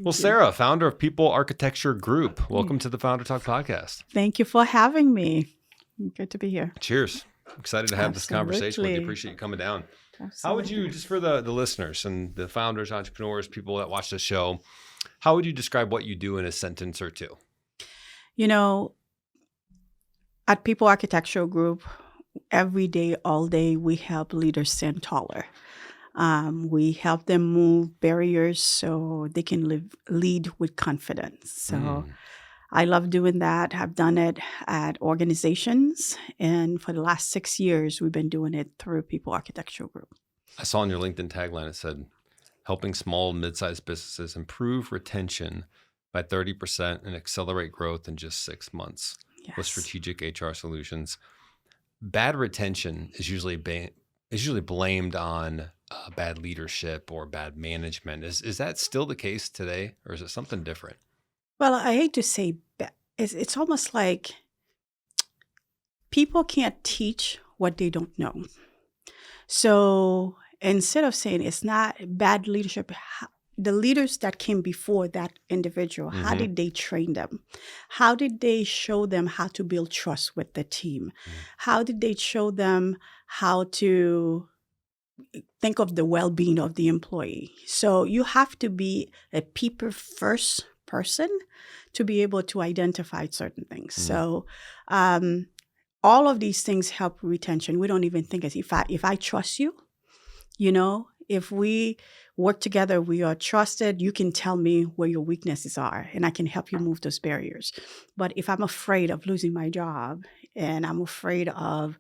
Well, Sarah, founder of People Architecture Group, welcome to the Founder Talk podcast. Thank you for having me. Good to be here. Cheers. Excited to have this conversation with you. Absolutely. Appreciate you coming down. How would Absolutely. you, just for the listeners and the founders, entrepreneurs, people that watch the show, how would you describe what you do in a sentence or two? You know, at People Architectural Group, every day, all day, we help leaders stand taller. We help them move barriers so they can lead with confidence. So I love doing that. I've done it at organizations. And for the last 6 years, we've been doing it through People Architectural Group. I saw on your LinkedIn tagline, it said, helping small and mid-sized businesses improve retention by 30% and accelerate growth in just 6 months with strategic HR solutions. Bad retention is usually blamed on bad leadership or bad management. Is that still the case today, or is it something different? Well, I hate to say it's almost like people can't teach what they don't know. So instead of saying it's not bad leadership, the leaders that came before that individual, how did they train them? How did they show them how to build trust with the team? How did they show them how to think of the well-being of the employee? So you have to be a people first person to be able to identify certain things. So all of these things help retention. We don't even think if I trust you, if we work together, we are trusted, you can tell me where your weaknesses are and I can help you move those barriers. But if I'm afraid of losing my job and I'm afraid of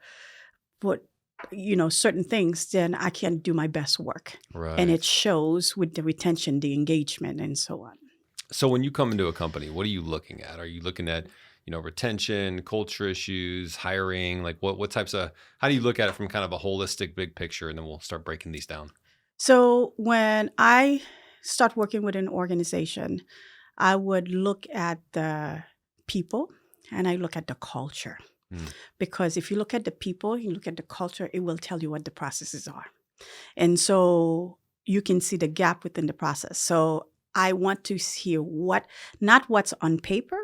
certain things, then I can't do my best work. Right. And it shows with the retention, the engagement, and so on. So when you come into a company, what are you looking at? Are you looking at, retention, culture issues, hiring? Like what types of, how do you look at it from kind of a holistic big picture? And then we'll start breaking these down. So when I start working with an organization, I would look at the people and I look at the culture. Because if you look at the people, you look at the culture, it will tell you what the processes are. And so you can see the gap within the process. So I want to hear not what's on paper,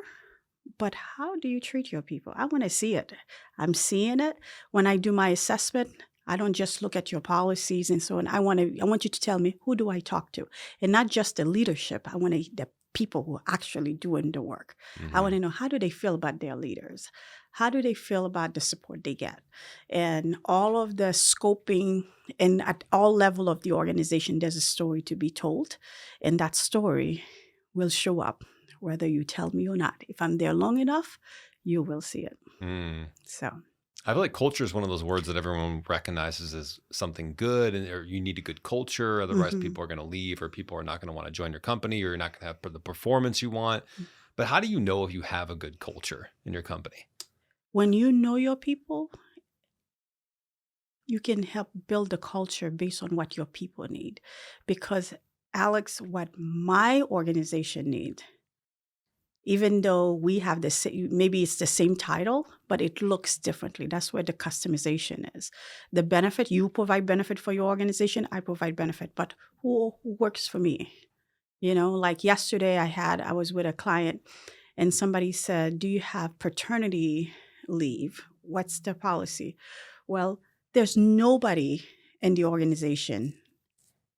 but how do you treat your people? I want to see it. I'm seeing it. When I do my assessment, I don't just look at your policies and so on. I want you to tell me, who do I talk to? And not just the leadership. I want the people who are actually doing the work. I want to know, how do they feel about their leaders? How do they feel about the support they get? And all of the scoping, and at all level of the organization, there's a story to be told. And that story will show up, whether you tell me or not. If I'm there long enough, you will see it. So I feel like culture is one of those words that everyone recognizes as something good, or you need a good culture. Otherwise, people are going to leave, or people are not going to want to join your company, or you're not going to have the performance you want. But how do you know if you have a good culture in your company? When you know your people, you can help build the culture based on what your people need. Because, Alex, what my organization needs, even though we have the same, maybe it's the same title, but it looks differently. That's where the customization is. The benefit, you provide benefit for your organization, I provide benefit, but who works for me? Like yesterday I was with a client and somebody said, do you have paternity leave? What's the policy? Well, there's nobody in the organization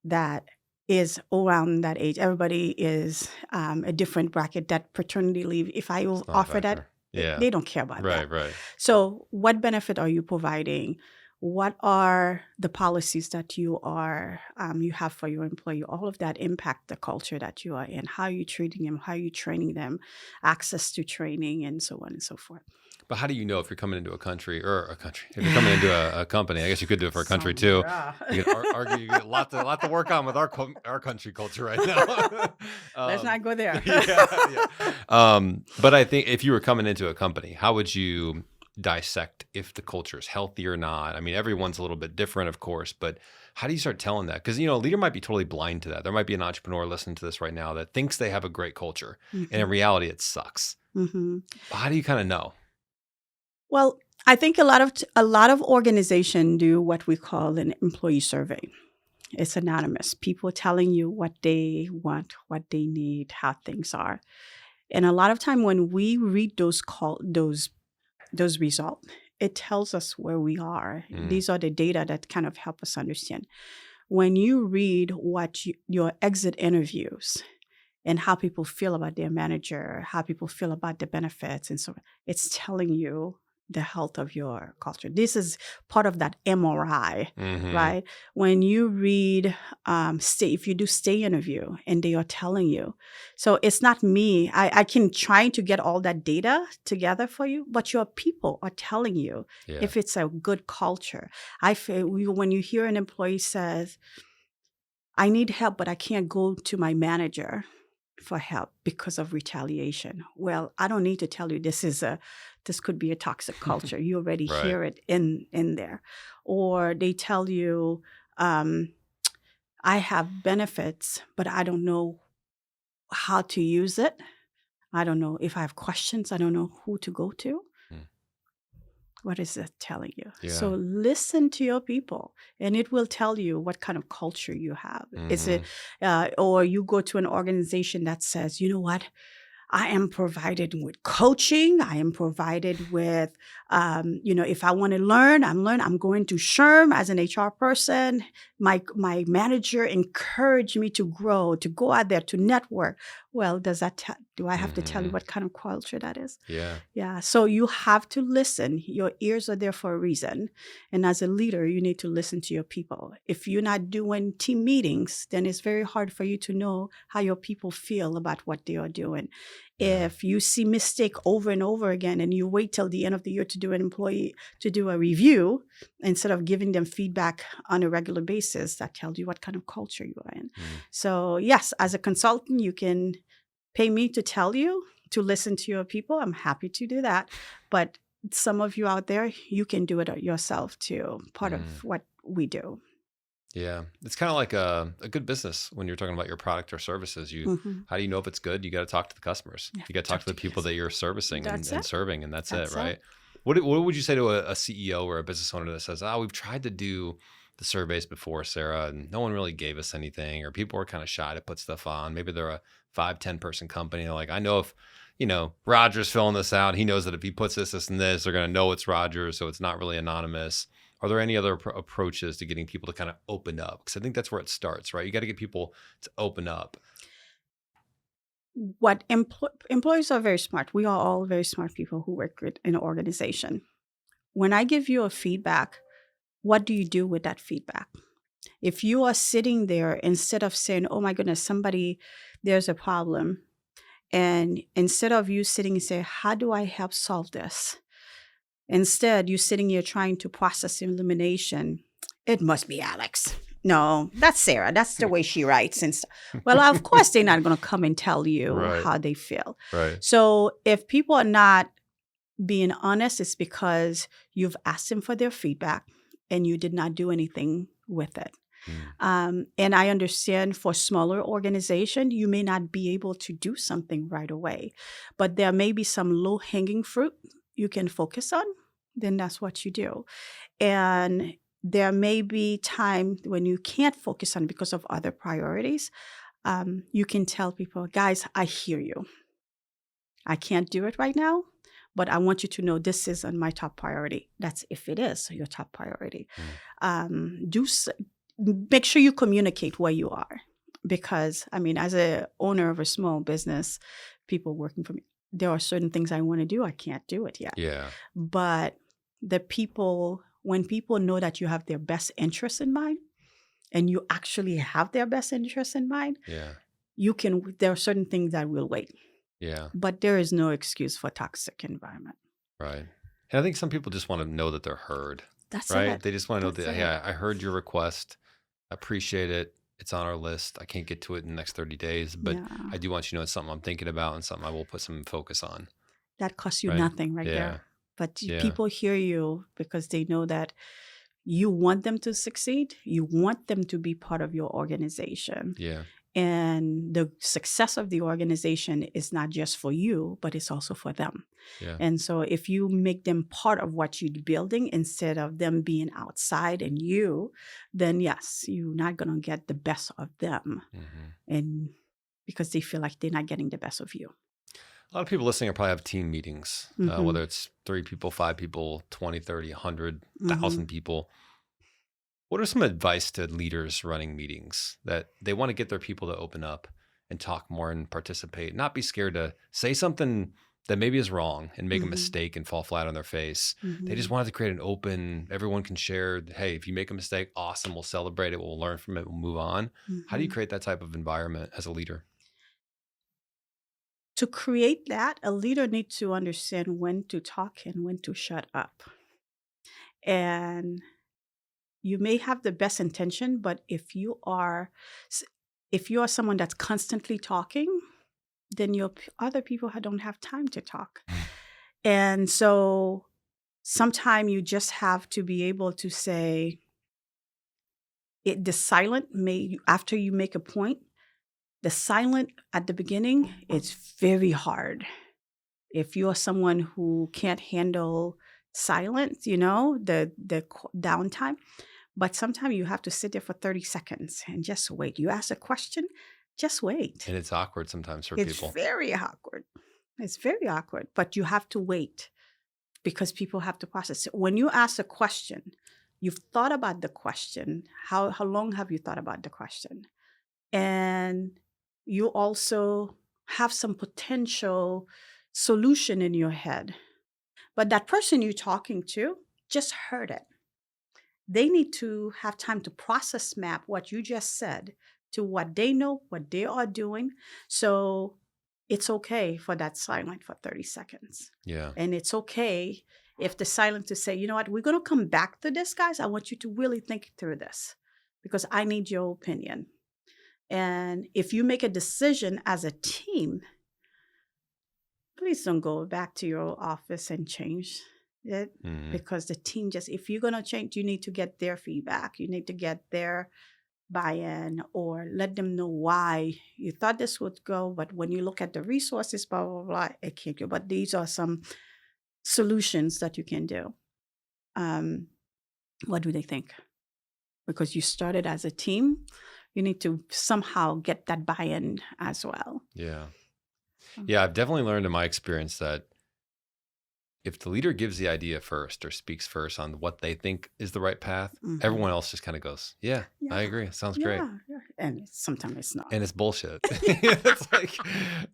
that is around that age. Everybody is a different bracket. That paternity leave, if I offer that, they don't care about that. Right. So what benefit are you providing? What are the policies that you have for your employee? All of that impact the culture that you are in. How are you treating them? How are you training them? Access to training, and so on and so forth. But how do you know if you're coming into if you're coming into a company? I guess you could do it for a country too. You could argue you get a lot to work on with our country culture right now. Let's not go there. But I think if you were coming into a company, how would you dissect if the culture is healthy or not? I mean, everyone's a little bit different, of course, but how do you start telling that? Because, a leader might be totally blind to that. There might be an entrepreneur listening to this right now that thinks they have a great culture, and in reality, it sucks. How do you kind of know? Well, I think a lot of organizations do what we call an employee survey. It's anonymous. People telling you what they want, what they need, how things are. And a lot of time when we read those results, it tells us where we are. These are the data that kind of help us understand. When you read what your exit interviews and how people feel about their manager, how people feel about the benefits, and so it's telling you the health of your culture. This is part of that MRI, right? When you read, if you do stay interview and they are telling you, so it's not me. I can try to get all that data together for you, but your people are telling you if it's a good culture. I feel when you hear an employee says, I need help, but I can't go to my manager for help because of retaliation. Well, I don't need to tell you this could be a toxic culture. You already hear it in there. Or they tell you, I have benefits, but I don't know how to use it. I don't know if I have questions. I don't know who to go to. What is it telling you? Yeah. So listen to your people, and it will tell you what kind of culture you have. Is it, or you go to an organization that says, you know what? I am provided with coaching. I am provided with, if I want to learn, I'm going to SHRM as an HR person. My manager encouraged me to grow, to go out there, to network. Well, do I have to tell you what kind of culture that is? Yeah. Yeah. So you have to listen. Your ears are there for a reason. And as a leader, you need to listen to your people. If you're not doing team meetings, then it's very hard for you to know how your people feel about what they are doing. If you see mistake over and over again and you wait till the end of the year to do a review instead of giving them feedback on a regular basis, that tells you what kind of culture you are in. So yes, as a consultant, you can pay me to tell you to listen to your people. I'm happy to do that. But some of you out there, you can do it yourself too. Part of what we do. Yeah. It's kind of like a good business when you're talking about your product or services. How do you know if it's good? You got to talk to the customers. You got to talk to the people that you're servicing and serving, and that's it, right? What would you say to a CEO or a business owner that says, we've tried to do the surveys before, Sarah, and no one really gave us anything, or people were kind of shy to put stuff on. Maybe they're a 5-10 person company. They're like, I know if, Roger's filling this out, he knows that if he puts this and this, they're going to know it's Roger. So it's not really anonymous. Are there any other approaches to getting people to kind of open up? Because I think that's where it starts, right? You got to get people to open up. What employees are very smart. We are all very smart people who work in an organization. When I give you a feedback, what do you do with that feedback? If you are sitting there, instead of saying, oh my goodness, there's a problem. And instead of you sitting and say, how do I help solve this? Instead, you're sitting here trying to process elimination. It must be Alex. No, that's Sarah. That's the way she writes. And well, of course, they're not going to come and tell you how they feel. Right. So if people are not being honest, it's because you've asked them for their feedback and you did not do anything with it. And I understand for smaller organization, you may not be able to do something right away, but there may be some low-hanging fruit you can focus on, then that's what you do. And there may be time when you can't focus on because of other priorities. You can tell people, guys, I hear you. I can't do it right now, but I want you to know this is on my top priority. That's if it is your top priority. Make sure you communicate where you are, because as a owner of a small business, people working for me, there are certain things I want to do. I can't do it yet. Yeah. But when people know that you have their best interests in mind, and you actually have their best interests in mind, there are certain things that will wait. Yeah. But there is no excuse for toxic environment. Right. And I think some people just want to know that they're heard. That's right. It. They just want to know that, hey, I heard your request. I appreciate it. It's on our list. I can't get to it in the next 30 days, but I do want you to know it's something I'm thinking about and something I will put some focus on. That costs you nothing there. But people hear you because they know that you want them to succeed. You want them to be part of your organization. Yeah. And the success of the organization is not just for you, but it's also for them. Yeah. And so if you make them part of what you're building instead of them being outside and you, then yes, you're not going to get the best of them. And because they feel like they're not getting the best of you. A lot of people listening probably have team meetings, whether it's 3 people, 5 people, 20, 30, 100, 1,000 people. What are some advice to leaders running meetings that they want to get their people to open up and talk more and participate, not be scared to say something that maybe is wrong and make a mistake and fall flat on their face? They just wanted to create an open, everyone can share, hey, if you make a mistake, awesome, we'll celebrate it, we'll learn from it, we'll move on. How do you create that type of environment as a leader? To create that, a leader needs to understand when to talk and when to shut up. And you may have the best intention, but if you are someone that's constantly talking, then your other people don't have time to talk. And so sometimes you just have to be able to say the silent after you make a point. The silent at the beginning, it's very hard. If you're someone who can't handle silence, the downtime, but sometimes you have to sit there for 30 seconds and just wait. You ask a question, just wait. And it's awkward sometimes for It's people. very awkward. It's very awkward, but you have to wait because people have to process it. When you ask a question, you've thought about the question. How long have you thought about the question? And you also have some potential solution in your head. But that person you're talking to just heard it. They need to have time to process map what you just said to what they know, what they are doing. So it's okay for that silence for 30 seconds. Yeah. And it's okay if the silence to say, you know what, we're going to come back to this, guys. I want you to really think through this because I need your opinion. And if you make a decision as a team, please don't go back to your office and change it because the team if you're going to change, you need to get their feedback. You need to get their buy-in or let them know why you thought this would go. But when you look at the resources, blah, blah, blah, it can't go. But these are some solutions that you can do. What do they think? Because you started as a team, you need to somehow get that buy-in as well. Yeah. Yeah, I've definitely learned in my experience that if the leader gives the idea first or speaks first on what they think is the right path, everyone else just kind of goes, yeah, I agree. Sounds great. Yeah. And sometimes it's not. And it's bullshit. But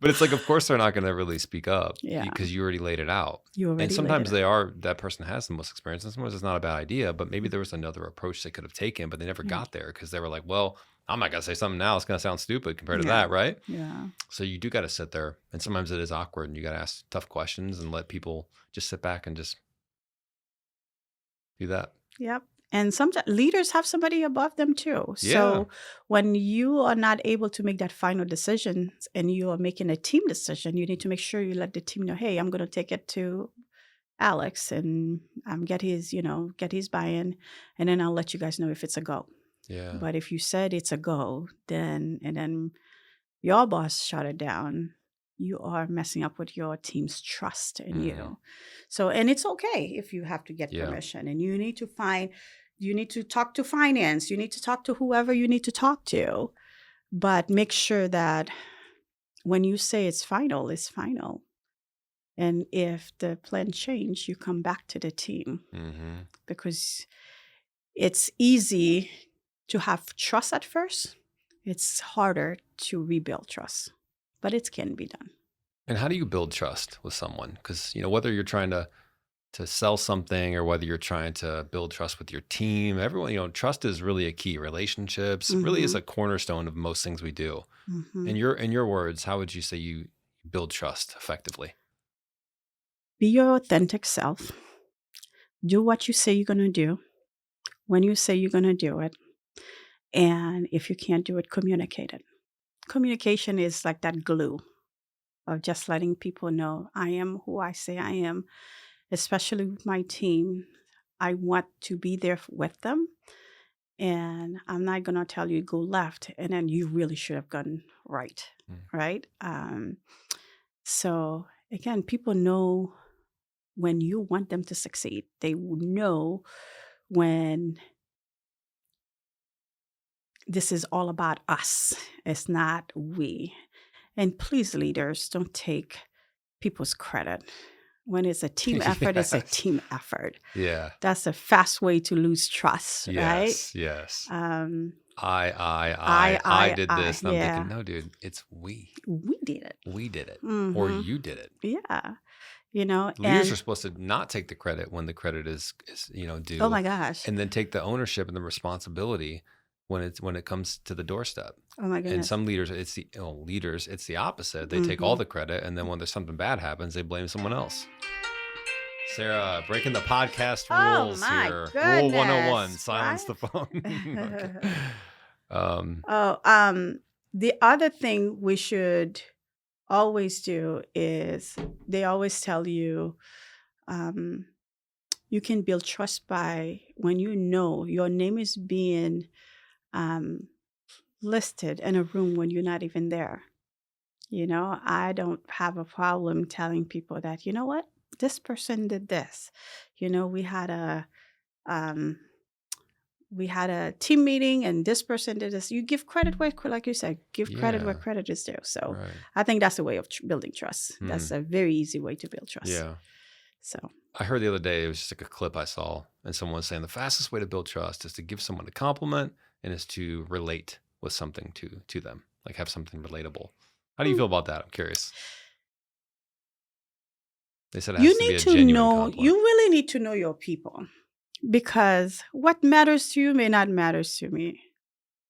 it's like, of course, they're not going to really speak up because you already laid it out. And sometimes that person has the most experience. And sometimes it's not a bad idea, but maybe there was another approach they could have taken, but they never got there because they were like, well, I'm not going to say something now. It's going to sound stupid compared to that, right? Yeah. So you do got to sit there. And sometimes it is awkward and you got to ask tough questions and let people just sit back and just do that. Yep. And sometimes leaders have somebody above them too. Yeah. So when you are not able to make that final decision and you are making a team decision, you need to make sure you let the team know, hey, I'm going to take it to Alex and get his buy-in, and then I'll let you guys know if it's a go. Yeah. But if you said it's a go, then your boss shut it down, you are messing up with your team's trust in you. So, and it's okay if you have to get permission, and you need to talk to finance, you need to talk to whoever you need to talk to, but make sure that when you say it's final, it's final. And if the plan change, you come back to the team because it's easy to have trust at first. It's harder to rebuild trust, but it can be done. And how do you build trust with someone? Because, whether you're trying to sell something or whether you're trying to build trust with your team, everyone, trust is really a key. Relationships really is a cornerstone of most things we do. In your words, how would you say you build trust effectively? Be your authentic self. Do what you say you're going to do when you say you're going to do it. And if you can't do it, communicate it. Communication is like that glue of just letting people know I am who I say I am, especially with my team. I want to be there with them. and I'm not going to tell you go left, and then you really should have gone right, right? So again, people know when you want them to succeed. They know when this is all about us. It's not we. And please, leaders, don't take people's credit. When it's a team effort, it's a team effort. Yeah. That's a fast way to lose trust, right? Yes. I I did this. And I'm yeah. thinking, no, dude, it's we. We did it. We did it. Mhm. Or you did it. Yeah. You know, Leaders are supposed to not take the credit when the credit is due. oh my gosh. And then take the ownership and the responsibility when it comes to the doorstep. Oh my goodness. And some leaders, it's the opposite. They take all the credit, and then when there's something bad happens, they blame someone else. Sarah, breaking the podcast rules here. Goodness. Rule 101, silence the phone. Okay. The other thing we should always do is they always tell you you can build trust by when you know your name is being listed in a room when you're not even there. You know, I don't have a problem telling people that, you know what, this person did this. You know, we had a team meeting and this person did this. You give credit where, like you said, give credit where credit is due. So Right. I think that's a way of building trust. That's a very easy way to build trust. Yeah. So I heard the other day, it was just like a clip I saw, and someone was saying the fastest way to build trust is to give someone a compliment and is to relate with something to them, like have something relatable. How do you feel about that? I'm curious. They said it has to be a genuine compliment. You really need to know your people, because what matters to you may not matter to me,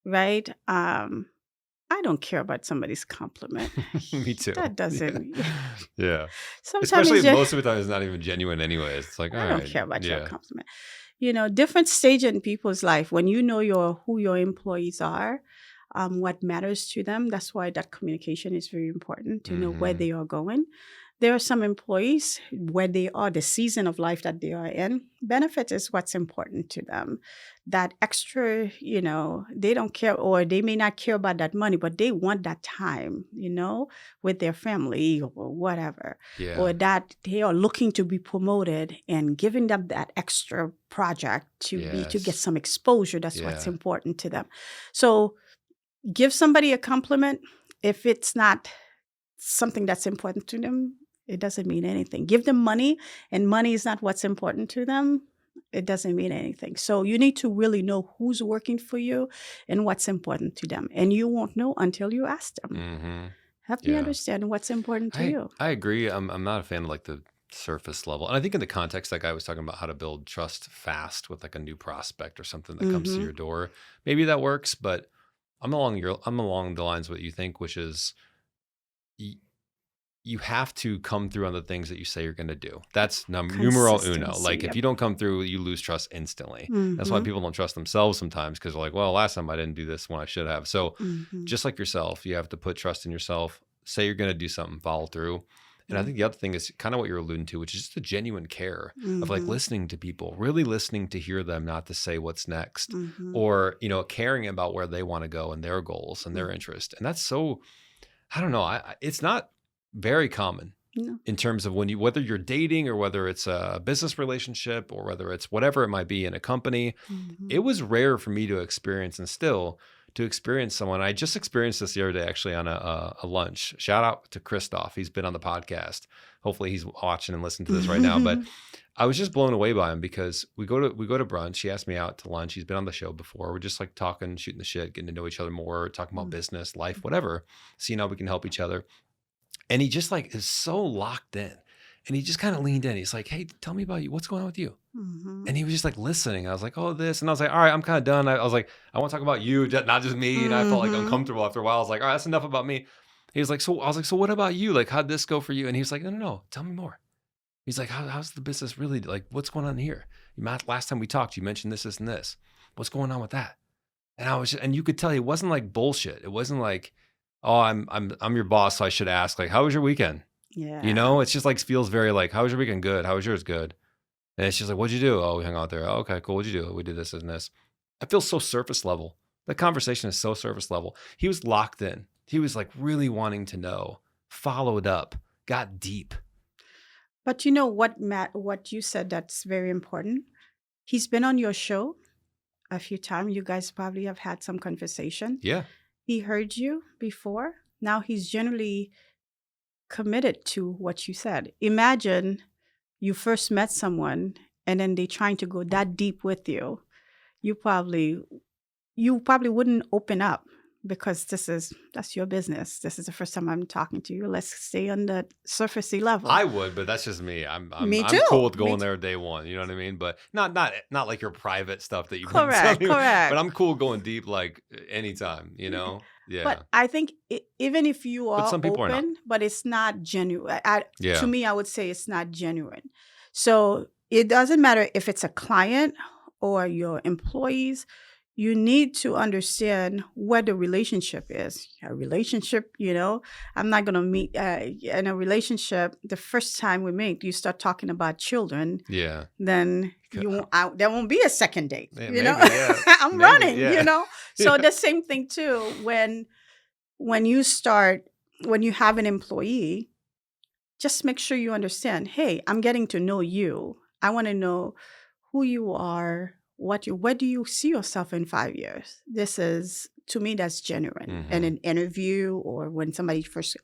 right? I don't care about somebody's compliment. Me too. That doesn't. Yeah. Sometimes especially most of the time it's not even genuine anyways. It's like, all right. I don't care about your compliment. You know, different stage in people's life, when you know who your employees are, what matters to them. That's why that communication is very important, to know where they are going. There are some employees where they are, the season of life that they are in, benefit is what's important to them. That extra, you know, they don't care, or they may not care about that money, but they want that time, you know, with their family or whatever. Yeah. Or that they are looking to be promoted and giving them that extra project to get some exposure. That's what's important to them. So give somebody a compliment. If it's not something that's important to them, it doesn't mean anything. Give them money, and money is not what's important to them. It doesn't mean anything. So you need to really know who's working for you and what's important to them. And you won't know until you ask them. Help me understand what's important to you. I agree. I'm not a fan of like the surface level. And I think in the context, like I was talking about how to build trust fast with like a new prospect or something that comes to your door. Maybe that works, but I'm along the lines of what you think, which is you have to come through on the things that you say you're going to do. That's numero uno. Like if you don't come through, you lose trust instantly. That's why people don't trust themselves sometimes, because they're like, well, last time I didn't do this when I should have. So just like yourself, you have to put trust in yourself, say you're going to do something, follow through. And I think the other thing is kind of what you're alluding to, which is just a genuine care of like listening to people, really listening to hear them, not to say what's next, or, you know, caring about where they want to go and their goals and their interest. And that's so, I don't know, it's not very common in terms of whether you're dating or whether it's a business relationship or whether it's whatever it might be in a company. It was rare for me to experience, and still to experience someone. I just experienced this the other day, actually, on a lunch. Shout out to Christoph. He's been on the podcast. Hopefully he's watching and listening to this right now. But I was just blown away by him, because we go to brunch. He asked me out to lunch. He's been on the show before. We're just like talking, shooting the shit, getting to know each other more, talking about business, life, whatever, seeing how we can help each other. And he just like is so locked in. And he just kind of leaned in. He's like, hey, tell me about you. What's going on with you? And he was just like listening. I was like, oh, this. And I was like, all right, I'm kind of done. I was like, I want to talk about you, not just me. And I felt like uncomfortable after a while. I was like, all right, that's enough about me. He was like, so I was like, so what about you? Like, how'd this go for you? And he was like, no, tell me more. He's like, how's the business really? Like, what's going on here? Last time we talked, you mentioned this, and this. What's going on with that? And and you could tell it wasn't like bullshit. It wasn't like, oh, I'm your boss, so I should ask, like, how was your weekend? Yeah. You know, it's just like feels very like, how was your weekend? Good. How was yours? Good. And it's just like, what'd you do? Oh, we hung out there. Oh, okay, cool. What'd you do? We did this and this. I feel so surface level. The conversation is so surface level. He was locked in. He was like really wanting to know, followed up, got deep. But you know what, Matt, what you said that's very important? He's been on your show a few times. You guys probably have had some conversation. Yeah. He heard you before. Now he's generally committed to what you said. Imagine you first met someone and then they're trying to go that deep with you. You probably wouldn't open up because that's your business. This is the first time I'm talking to you. Let's stay on the surfacey level. I would, but that's just me. I'm Me too. cool with going there day one. You know what I mean? But not like your private stuff that you wouldn't tell Correct, me. correct. But I'm cool going deep like anytime, you know? Yeah. But I think even if you are some people are not. open, but it's not genuine. Yeah. To me, I would say it's not genuine. So it doesn't matter if it's a client or your employees. You need to understand what the relationship is. A relationship, I'm not going to meet in a relationship. The first time we meet, you start talking about children. Yeah. Then there won't be a second date. Yeah, you know, maybe, yeah. I'm Maybe, running. yeah. So Yeah. the same thing too. When you have an employee, just make sure you understand. Hey, I'm getting to know you. I want to know who you are. Where do you see yourself in 5 years? This is, to me, that's genuine. Mhm. In an interview or when somebody first.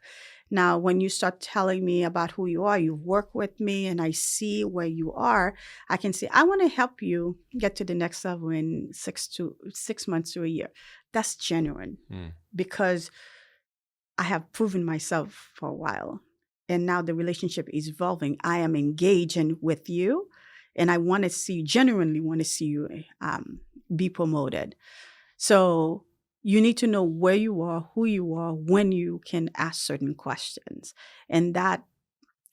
Now, when you start telling me about who you are, you work with me and I see where you are, I can say, I want to help you get to the next level in 6 months to a year. That's genuine because I have proven myself for a while. And now the relationship is evolving. I am engaging with you. And I genuinely want to see you be promoted. So you need to know where you are, who you are, when you can ask certain questions. And that,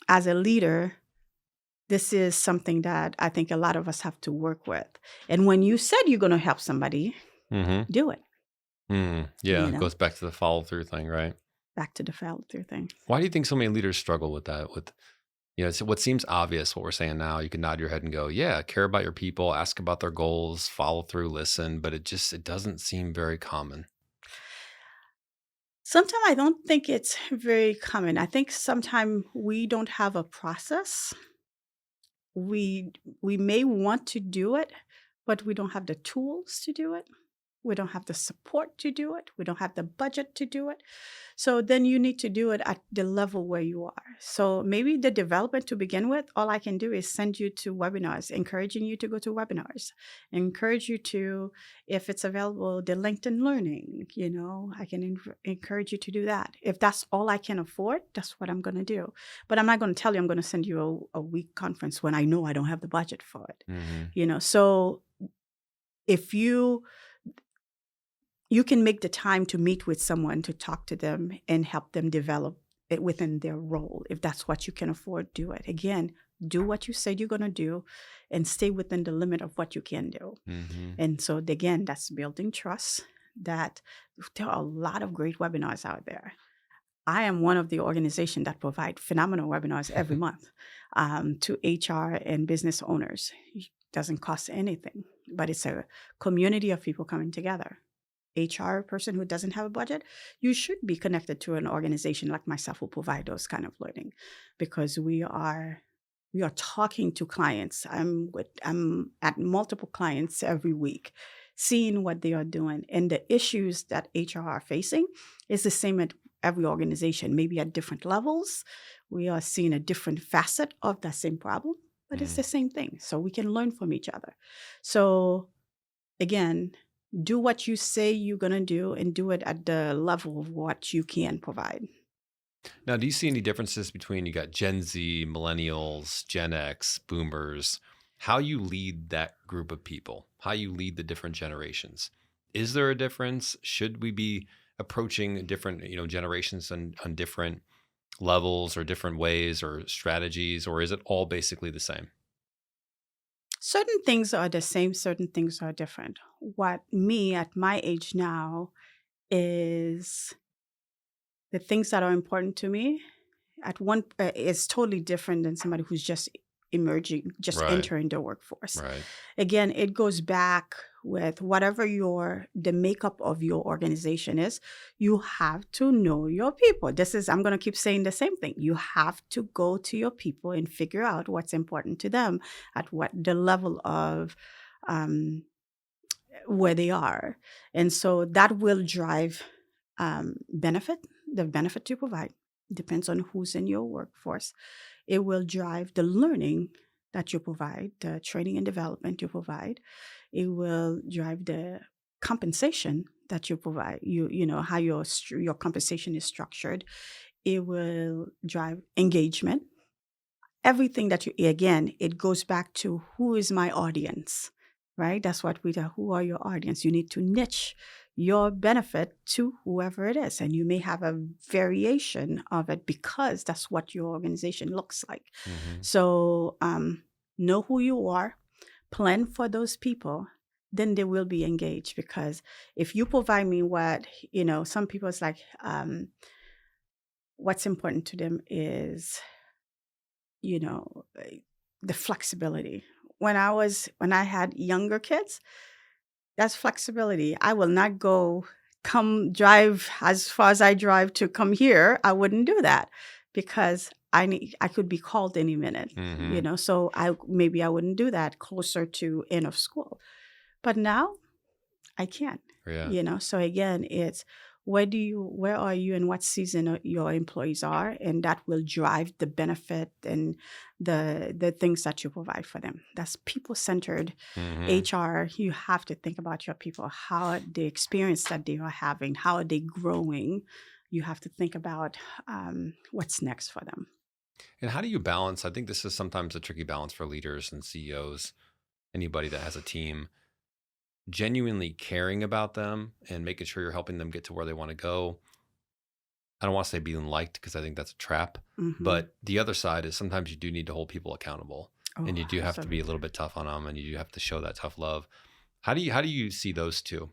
as a leader, this is something that I think a lot of us have to work with. And when you said you're going to help somebody, do it. Yeah, it goes back to the follow through thing, right? Back to the follow through thing. Why do you think so many leaders struggle with that? It's what seems obvious, what we're saying now. You can nod your head and go, yeah, care about your people, ask about their goals, follow through, listen, but it doesn't seem very common. Sometimes I don't think it's very common. I think sometimes we don't have a process. We may want to do it, but we don't have the tools to do it. We don't have the support to do it. We don't have the budget to do it. So then you need to do it at the level where you are. So maybe the development to begin with, all I can do is send you to webinars, encouraging you to go to webinars, encourage you to, if it's available, the LinkedIn Learning, I can encourage you to do that. If that's all I can afford, that's what I'm going to do. But I'm not going to tell you I'm going to send you a week conference when I know I don't have the budget for it. So if you can make the time to meet with someone, to talk to them and help them develop it within their role. If that's what you can afford, do it. Again, do what you said you're going to do and stay within the limit of what you can do. And so again, that's building trust, that there are a lot of great webinars out there. I am one of the organizations that provide phenomenal webinars every month to HR and business owners. It doesn't cost anything, but it's a community of people coming together. HR person who doesn't have a budget, you should be connected to an organization like myself who provide those kind of learning, because we are talking to clients. I'm at multiple clients every week, seeing what they are doing, and the issues that HR are facing is the same at every organization, maybe at different levels. We are seeing a different facet of that same problem, but it's the same thing. So we can learn from each other. So again, do what you say you're going to do and do it at the level of what you can provide. Now, do you see any differences between, you got Gen Z, millennials, Gen X, boomers, how you lead that group of people, how you lead the different generations? Is there a difference? Should we be approaching different, generations on different levels or different ways or strategies, or is it all basically the same? Certain things are the same, certain things are different. What me at my age now is the things that are important to me is totally different than somebody who's just emerging, just Right. entering the workforce. Right. Again, it goes back with whatever the makeup of your organization is, you have to know your people. I'm going to keep saying the same thing. You have to go to your people and figure out what's important to them at what the level of where they are. And so that will drive the benefit you provide. Depends on who's in your workforce. It will drive the learning that you provide, the training and development you provide. It will drive the compensation that you provide. You know how your compensation is structured. It will drive engagement. Everything that it goes back to who is my audience, right? That's what we do. Who are your audience? You need to niche your benefit to whoever it is. And you may have a variation of it because that's what your organization looks like. Mm-hmm. So know who you are, plan for those people, then they will be engaged. Because if you provide me some people, it's like, what's important to them is, the flexibility. When I had younger kids, that's flexibility. I will not come drive as far as I drive to come here. I wouldn't do that because I could be called any minute, Mm-hmm. So I wouldn't do that closer to end of school. But now I can't, Yeah. So again, it's where are you and what season your employees are, and that will drive the benefit and the things that you provide for them. That's people-centered Mm-hmm. HR. You have to think about your people, how the experience that they are having, how are they growing. You have to think about what's next for them. And how do you balance? I think this is sometimes a tricky balance for leaders and CEOs, anybody that has a team, genuinely caring about them and making sure you're helping them get to where they want to go. I don't want to say being liked because I think that's a trap. Mm-hmm. But the other side is sometimes you do need to hold people accountable, and you do have to be a little bit tough on them, and you do have to show that tough love. How do you see those two?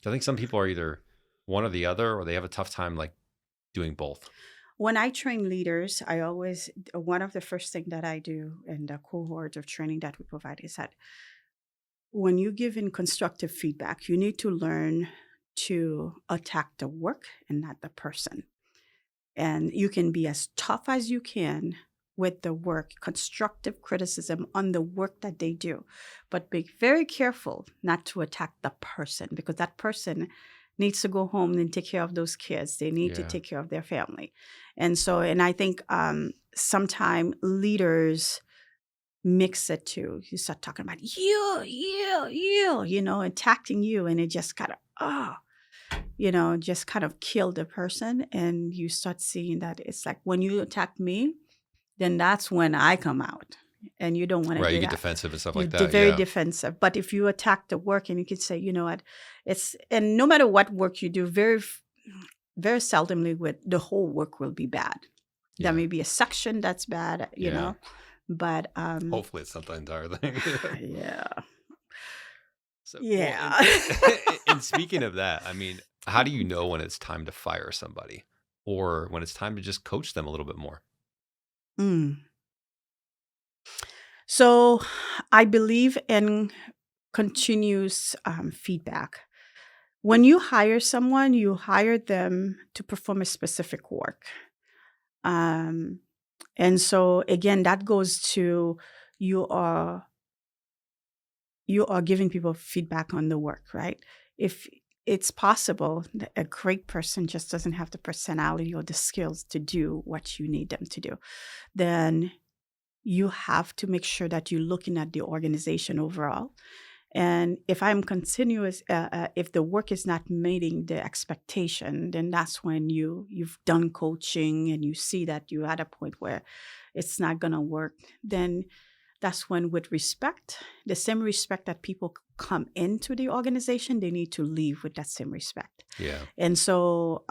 I think some people are either one or the other, or they have a tough time like doing both. When I train leaders, one of the first things that I do in the cohort of training that we provide is that when you give in constructive feedback, you need to learn to attack the work and not the person. And you can be as tough as you can with the work, constructive criticism on the work that they do. But be very careful not to attack the person, because that person needs to go home and take care of those kids. They need to take care of their family. And I think sometimes leaders mix it too. You start talking about you, attacking you, and it just kind of, just kind of kill the person. And you start seeing that it's like when you attack me, then that's when I come out. And you don't want to Right, do you get that. defensive and stuff You're like that. very defensive. But if you attack the work and you could say, you know what, and no matter what work you do, very, very seldomly the whole work will be bad. There may be a section that's bad, but hopefully it's not the entire thing. Yeah. So, Yeah. Well, and speaking of that, I mean, how do you know when it's time to fire somebody or when it's time to just coach them a little bit more? So I believe in continuous feedback. When you hire someone, you hire them to perform a specific work. And so again, that goes to you are giving people feedback on the work, right? If it's possible that a great person just doesn't have the personality or the skills to do what you need them to do, then you have to make sure that you're looking at the organization overall. And if I'm continuous, if the work is not meeting the expectation, then that's when you've done coaching and you see that you're at a point where it's not going to work. Then that's when, with respect, the same respect that people come into the organization, they need to leave with that same respect. Yeah. And so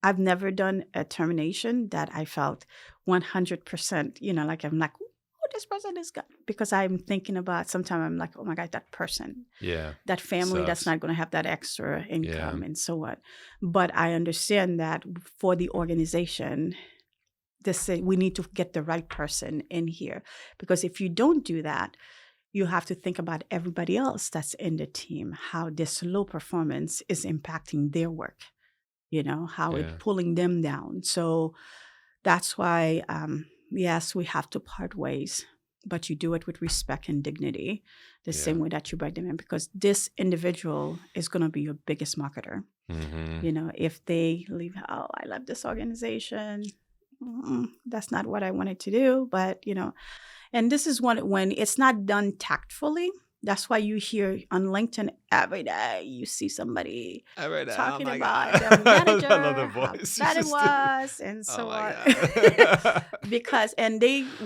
I've never done a termination that I felt 100%, like I'm like, oh, this person is good. Because I'm thinking about, sometimes I'm like, oh my God, that person, that family that's not going to have that extra income and so on. But I understand that for the organization, we need to get the right person in here. Because if you don't do that, you have to think about everybody else that's in the team, how this low performance is impacting their work, how it's Yeah. pulling them down. So that's why, yes, we have to part ways, but you do it with respect and dignity, the same way that you bring them in, because this individual is going to be your biggest marketer. If they leave, oh, I love this organization. That's not what I wanted to do, but and this is when it's not done tactfully. That's why you hear on LinkedIn every day, you see somebody Every day. talking Oh my about God. their manager, I love the how voice. bad it was, and Oh so my on. God. Because,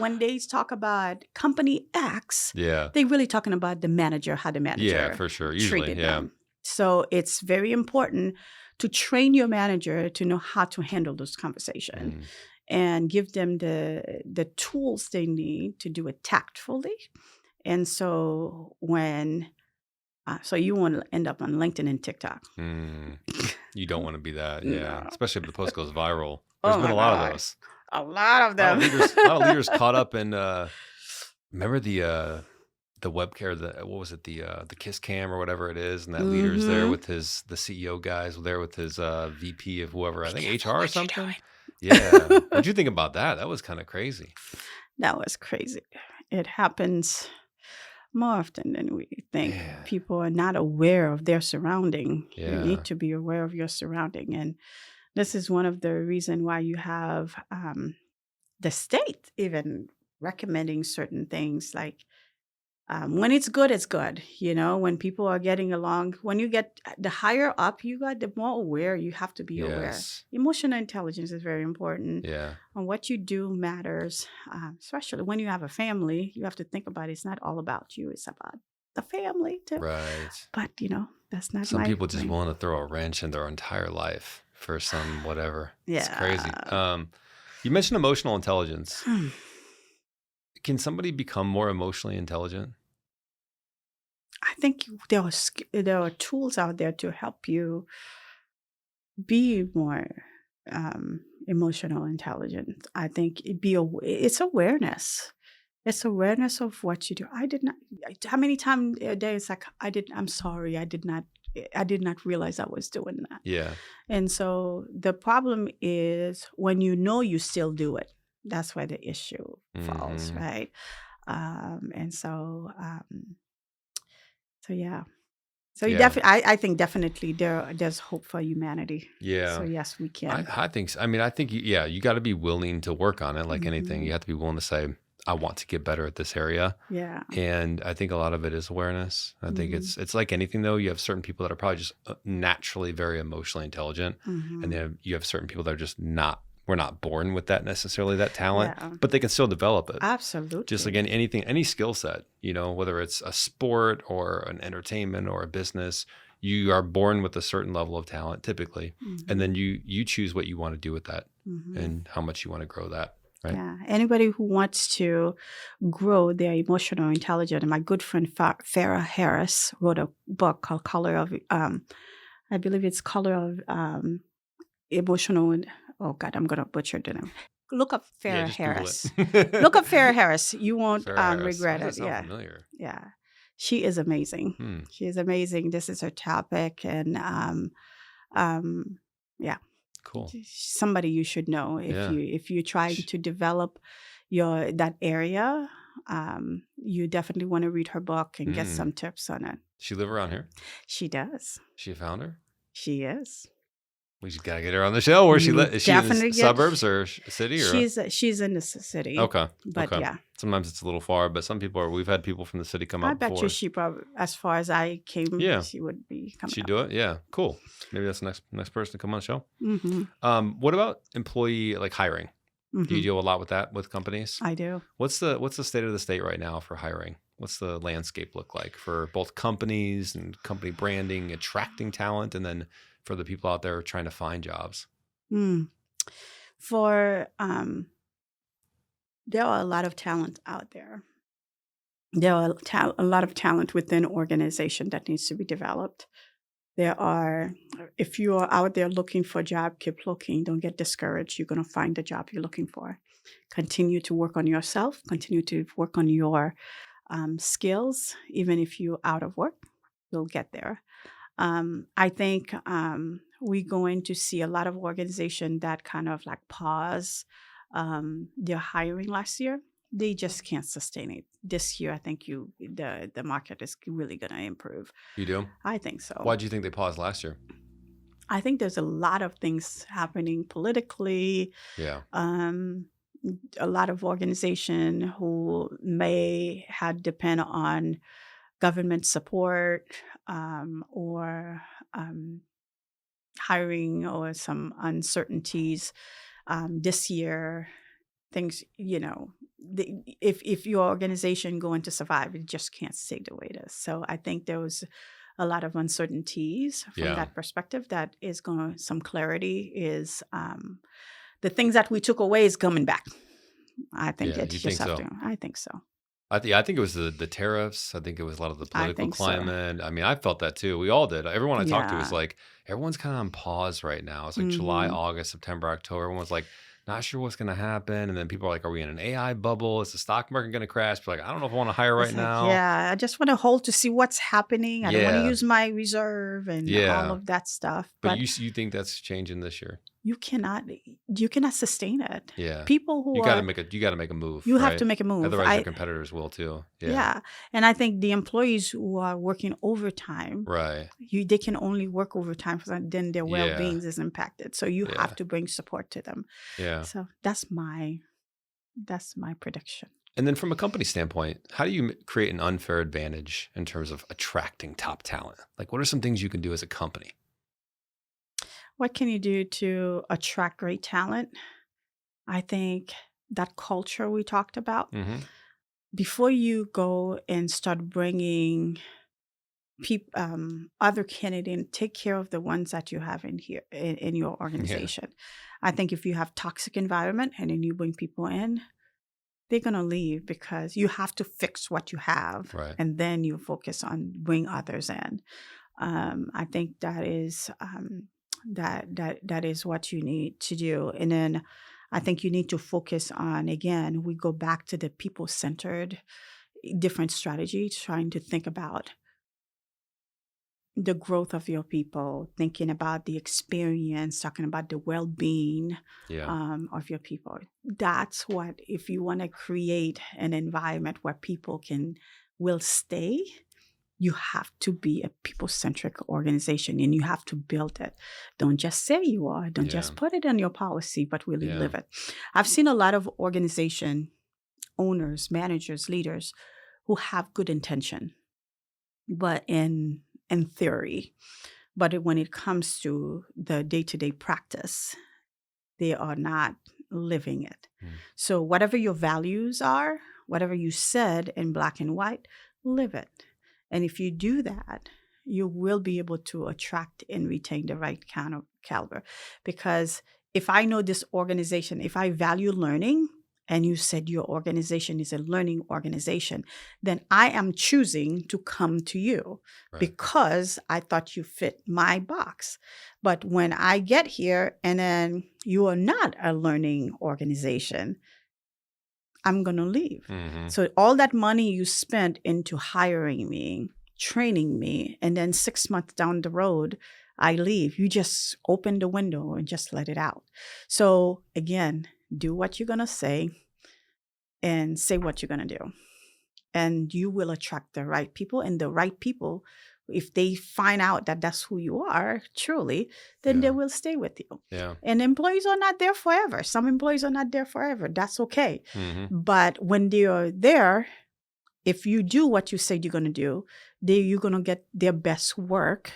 when they talk about company X, Yeah. they're really talking about the manager, how the Yeah, manager for sure. Usually, treated yeah. them. So it's very important to train your manager to know how to handle those conversations and give them the tools they need to do it tactfully. And so so you want to end up on LinkedIn and TikTok. You don't want to be that, yeah. No. Especially if the post goes viral. There's Oh been my a lot of God. those. A lot of A them. lot of leaders caught up in. Remember the webcam, what was it, the Kiss Cam or whatever it is, and that leader's there with the CEO guys there with his VP of whoever, I think HR or something. Yeah. What'd you think about that? That was kind of crazy. That was crazy. It happens more often than we think. Yeah. People are not aware of their surrounding. Yeah. You need to be aware of your surrounding. And this is one of the reasons why you have the state even recommending certain things, like when it's good, it's good. When people are getting along, when you get the higher up you got, the more aware you have to be aware. Yes. Emotional intelligence is very important. Yeah. And what you do matters, especially when you have a family. You have to think about it's not all about you. It's about the family too. Right. But, that's not Some my people just thing. want to throw a wrench in their entire life for some whatever. Yeah. It's crazy. You mentioned emotional intelligence. Can somebody become more emotionally intelligent? I think there are tools out there to help you be more emotional intelligent. I think it's awareness. It's awareness of what you do. I did not. How many times a day it's like I'm sorry. I did not realize I was doing that. Yeah. And so the problem is when you still do it. That's where the issue falls, right? And so yeah. So I think definitely there's hope for humanity. Yeah. So yes, we can. I think so. I mean, I think you got to be willing to work on it, like anything. You have to be willing to say, I want to get better at this area. Yeah. And I think a lot of it is awareness. I think it's like anything though. You have certain people that are probably just naturally very emotionally intelligent, and then you have certain people that are just not. We're not born with that necessarily, that talent, but they can still develop it. Absolutely. Just like anything, any skill set, whether it's a sport or an entertainment or a business, you are born with a certain level of talent typically. And then you choose what you want to do with that and how much you want to grow that. Right? Yeah. Anybody who wants to grow their emotional intelligence, and my good friend Farrah Harris wrote a book called Color of, I believe it's Color of Emotional. Oh God, I'm gonna butcher the name. Look up Farrah Harris. Look up Farrah Harris. You won't regret it. Yeah. Familiar? Yeah. She is amazing. She is amazing. This is her topic, and yeah. Cool. Somebody you should know if you're trying to develop that area. You definitely want to read her book and get some tips on it. She live around here? She does. She a founder? She is. We just gotta get her on the show. Where she live? Is she in the suburbs or city? Or she's in the city. Okay. But yeah. Sometimes it's a little far, but some people are. We've had people from the city come up. I bet you she probably, as far as I came, she would be coming. She'd do it. Yeah. Cool. Maybe that's the next person to come on the show. What about employee hiring? Do you deal a lot with that with companies? I do. What's the state of the state right now for hiring? What's the landscape look like for both companies and company branding, attracting talent, and then for the people out there trying to find jobs? There are a lot of talent out there. There are a lot of talent within an organization that needs to be developed. If you are out there looking for a job, keep looking. Don't get discouraged. You're going to find the job you're looking for. Continue to work on yourself. Continue to work on your skills, even if you're out of work, you'll get there. I think we're going to see a lot of organizations that kind of like pause their hiring last year. They just can't sustain it. This year, I think the market is really going to improve. You do? I think so. Why do you think they paused last year? I think there's a lot of things happening politically. Yeah. A lot of organizations who may have depend on government support or hiring or some uncertainties this year. Things, if your organization going to survive, it just can't stay the way it is. So I think there was a lot of uncertainties from that perspective. That is going to, some clarity is the things that we took away is coming back. I think I think so. I think it was the tariffs. I think it was a lot of the political climate. So. I mean, I felt that too. We all did. Everyone I talked to was like, everyone's kind of on pause right now. It's like July, August, September, October. Everyone's like, not sure what's going to happen. And then people are like, are we in an AI bubble? Is the stock market going to crash? But like, I don't know if I want to hire right now. Yeah, I just want to hold to see what's happening. I don't want to use my reserve and all of that stuff. But you think that's changing this year? You cannot sustain it. Yeah. People who you got to make a move. You have to make a move. Otherwise your competitors will too. Yeah. And I think the employees who are working overtime, right. They can only work overtime, then their well-being is impacted. So you have to bring support to them. Yeah. So that's my prediction. And then from a company standpoint, how do you create an unfair advantage in terms of attracting top talent? Like, what are some things you can do as a company? What can you do to attract great talent? I think that culture we talked about. Before you go and start bringing other candidates, take care of the ones that you have in here in your organization. I think if you have toxic environment and then you bring people in, they're going to leave because you have to fix what you have, and then you focus on bring others in. I think that is that is what you need to do. And then I think you need to focus on, again, we go back to the people-centered different strategy, trying to think about the growth of your people, thinking about the experience, talking about the well-being of your people. That's what, if you want to create an environment where people will stay, you have to be a people-centric organization and you have to build it. Don't just say you are. Don't just put it in your policy, but really live it. I've seen a lot of organization owners, managers, leaders who have good intention, but in theory. But when it comes to the day-to-day practice, they are not living it. So whatever your values are, whatever you said in black and white, live it. And if you do that, you will be able to attract and retain the right kind of caliber. Because if I know this organization, if I value learning, and you said your organization is a learning organization, then I am choosing to come to you because I thought you fit my box. But when I get here and then you are not a learning organization, I'm going to leave. So all that money you spent into hiring me, training me, and then 6 months down the road, I leave. You just open the window and just let it out. So again, do what you're going to say and say what you're going to do. And you will attract the right people. And the right people, if they find out that that's who you are, truly, then they will stay with you. And employees are not there forever. Some employees are not there forever. That's okay. But when they are there, if you do what you said you're going to do, you're going to get their best work.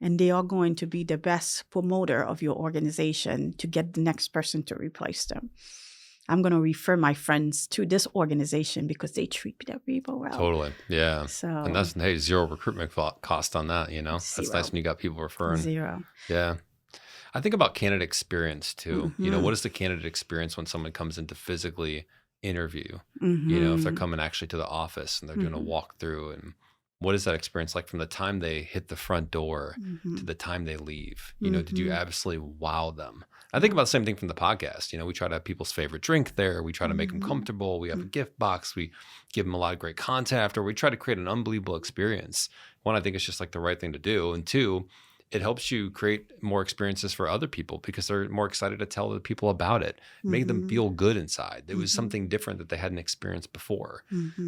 And they are going to be the best promoter of your organization to get the next person to replace them. I'm going to refer my friends to this organization because they treat their people well. Totally. Yeah. So, and that's, zero recruitment cost on that, That's nice when you got people referring. Zero. Yeah. I think about candidate experience too. What is the candidate experience when someone comes in to physically interview? If they're coming actually to the office and they're doing a walkthrough, and what is that experience like from the time they hit the front door to the time they leave? Did you absolutely wow them? I think about the same thing from the podcast. We try to have people's favorite drink there. We try to make them comfortable. We have a gift box. We give them a lot of great content after. We try to create an unbelievable experience. One, I think it's just like the right thing to do. And two, it helps you create more experiences for other people because they're more excited to tell the people about it, make them feel good inside. It was something different that they hadn't experienced before.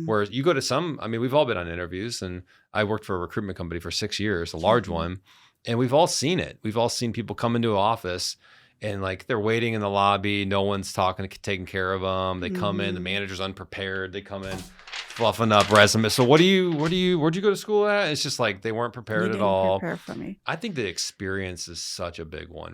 Whereas you go to we've all been on interviews, and I worked for a recruitment company for 6 years, a large one, and we've all seen it. We've all seen people come into an office and like they're waiting in the lobby. No one's taking care of them. They come in, the manager's unprepared. They come in fluffing up resumes. So where'd you go to school at? It's just like they weren't prepared at all. Prepare for me. I think the experience is such a big one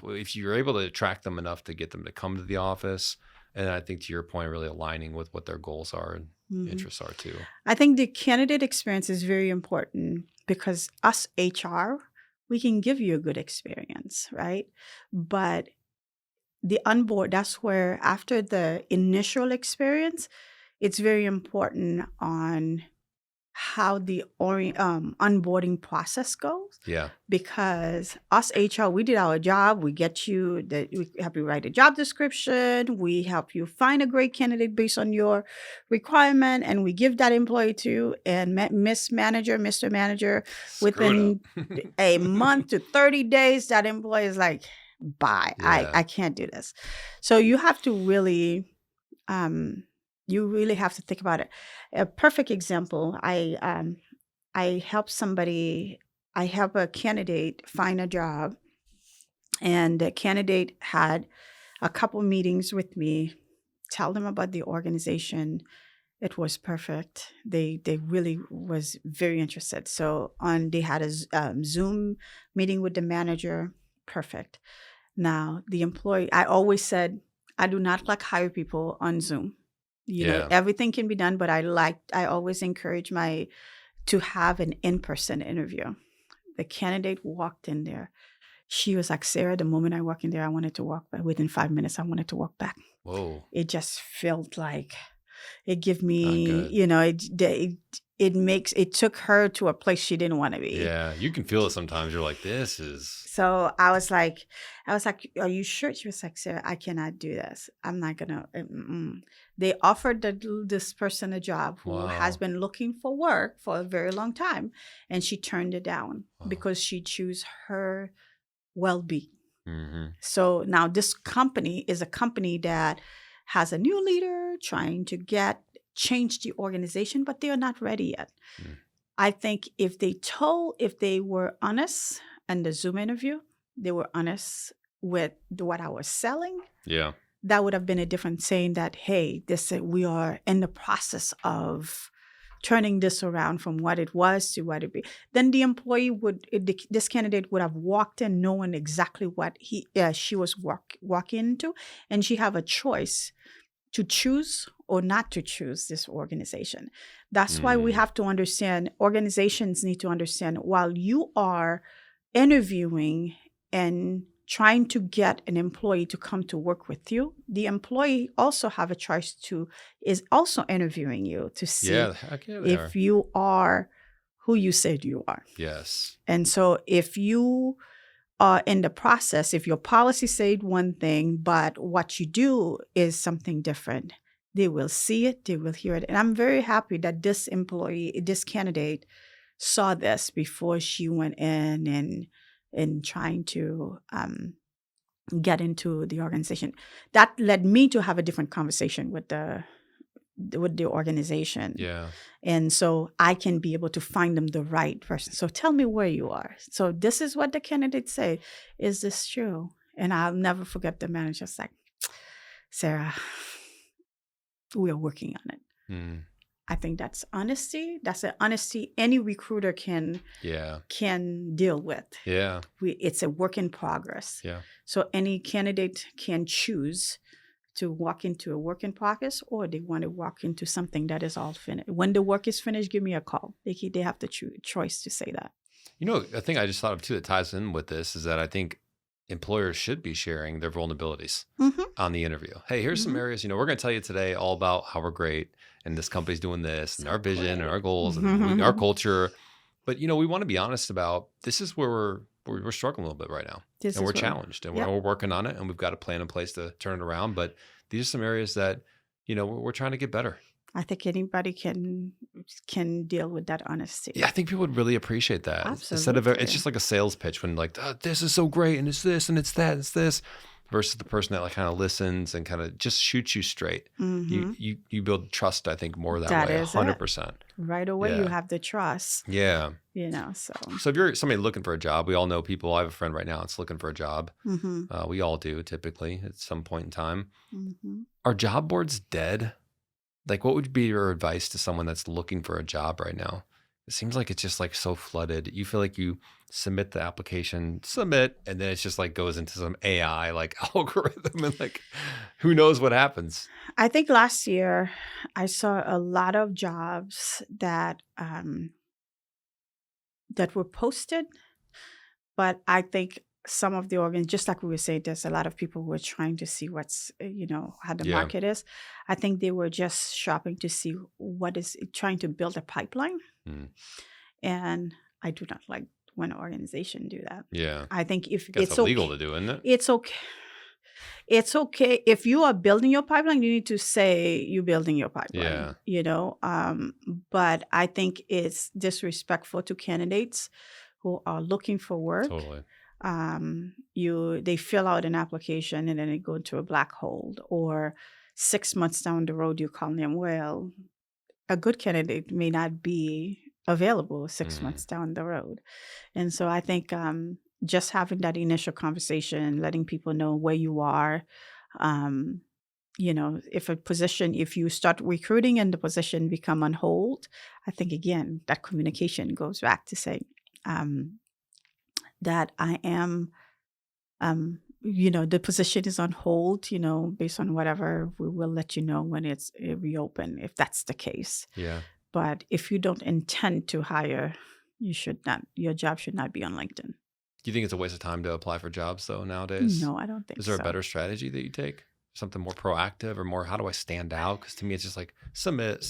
if you're able to attract them enough to get them to come to the office. And I think to your point, really aligning with what their goals are and interests are too. I think the candidate experience is very important because us HR, we can give you a good experience, right? But the onboard, that's where after the initial experience, it's very important on how the onboarding process goes. Yeah. Because us HR, we did our job. We we help you write a job description. We help you find a great candidate based on your requirement, and we give that employee to you. And Mr. Manager, within a month to 30 days, that employee is like, bye. Yeah. I can't do this. So you have to really have to think about it. A perfect example, I help a candidate find a job, and the candidate had a couple meetings with me, tell them about the organization. It was perfect. They really was very interested. So they had a Zoom meeting with the manager. Perfect. Now the employee, I always said, I do not hire people on Zoom. You know, everything can be done, but I always encourage to have an in-person interview. The candidate walked in there. She was like, Sarah, the moment I walked in there, I wanted to walk back. Within 5 minutes, I wanted to walk back. Whoa. It just felt like it gave me, it took her to a place she didn't want to be. Yeah, you can feel it sometimes. You're like, this is. So I was like, are you sure? She was like, Sarah, I cannot do this. I'm not gonna. They offered this person a job who has been looking for work for a very long time, and she turned it down because she chose her well-being. So now this company is a company that has a new leader trying to change the organization, but they are not ready yet. I think if they were honest in the Zoom interview, they were honest with what I was selling. Yeah. That would have been a different saying that, hey, we are in the process of turning this around from what it was to what it be. Then the employee this candidate would have walked in knowing exactly what she was walking into, and she have a choice to choose or not to choose this organization. That's why we have to understand, organizations need to understand, while you are interviewing and trying to get an employee to come to work with you, the employee also have a choice is also interviewing you to see if you are who you said you are. Yes. And so if you are in the process, if your policy said one thing, but what you do is something different, they will see it, they will hear it. And I'm very happy that this candidate saw this before she went in and trying to get into the organization. That led me to have a different conversation with the organization. Yeah. And so I can be able to find them the right person. So tell me where you are. So this is what the candidates say. Is this true? And I'll never forget the manager's like, Sarah, we are working on it. I think that's honesty. That's an honesty any recruiter can deal with. Yeah. It's a work in progress. Yeah. So any candidate can choose to walk into a work in progress, or they want to walk into something that is all finished. When the work is finished, give me a call. They have the choice to say that. You know, a thing I just thought of too that ties in with this is that I think employers should be sharing their vulnerabilities on the interview. Hey, here's some areas, we're going to tell you today all about how we're great and this company's doing this and our vision and our goals and our culture. But, we want to be honest about this is where we're struggling a little bit right now, This and is we're what, challenged, and yep. we're working on it, and we've got a plan in place to turn it around. But these are some areas that, we're trying to get better. I think anybody can deal with that honesty. Yeah, I think people would really appreciate that. Instead of, it's Absolutely. just like a sales pitch when like, this is so great, and it's this, and it's that, and it's this, versus the person that like kind of listens and kind of just shoots you straight. You build trust, I think, more that way, is 100%. Right away, you Yeah. have the trust. Yeah. So if you're somebody looking for a job, we all know people. I have a friend right now that's looking for a job. We all do typically at some point in time. Are job boards dead? Like, what would be your advice to someone that's looking for a job right now? It seems like it's just like so flooded. You feel like you submit the application, and then it's just like goes into some AI like algorithm, and like who knows what happens. I think last year I saw a lot of jobs that that were posted, but I think some of the organs, just like we were saying, there's a lot of people who are trying to see what's, how the Yeah. market is. I think they were just shopping to see what is trying to build a pipeline. And I do not like when organizations do that. Yeah. I think if That's it's illegal okay, to do, isn't it? it's okay. It's okay if you are building your pipeline. You need to say you're building your pipeline. But I think it's disrespectful to candidates who are looking for work. Totally. They fill out an application and then they go into a black hole, or 6 months down the road you call them. Well, a good candidate may not be available 6 months down the road. And so I think just having that initial conversation, letting people know where you are, if you start recruiting and the position become on hold, I think again that communication goes back to say that I am, the position is on hold, based on whatever. We will let you know when it's reopened, if that's the case. Yeah. But if you don't intend to hire, your job should not be on LinkedIn. Do you think it's a waste of time to apply for jobs though nowadays? No, I don't think so. Is there a better strategy that you take? Something more proactive or more, how do I stand out? Because to me, it's just like submit.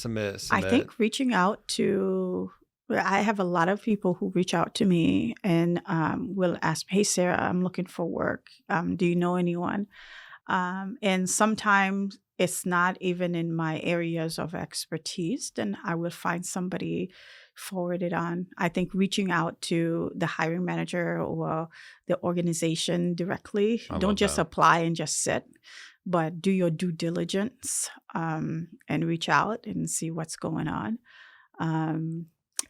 I think reaching out to, I have a lot of people who reach out to me and will ask me, hey, Sarah, I'm looking for work. Do you know anyone? And sometimes it's not even in my areas of expertise, then I will find somebody, forward it on. I think reaching out to the hiring manager or the organization directly. Don't just apply and just sit, but do your due diligence and reach out and see what's going on.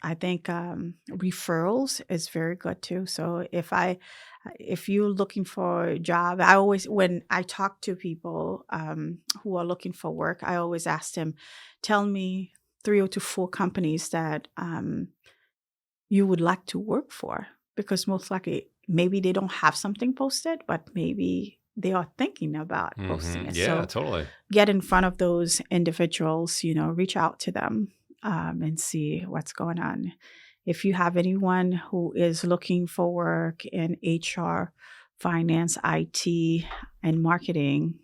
I think referrals is very good too. So if you're looking for a job, when I talk to people who are looking for work, I always ask them, tell me 3 to 4 companies that you would like to work for, because most likely maybe they don't have something posted, but maybe they are thinking about posting it. Yeah, so totally. Get in front of those individuals, reach out to them and see what's going on. If you have anyone who is looking for work in HR, finance, IT, and marketing,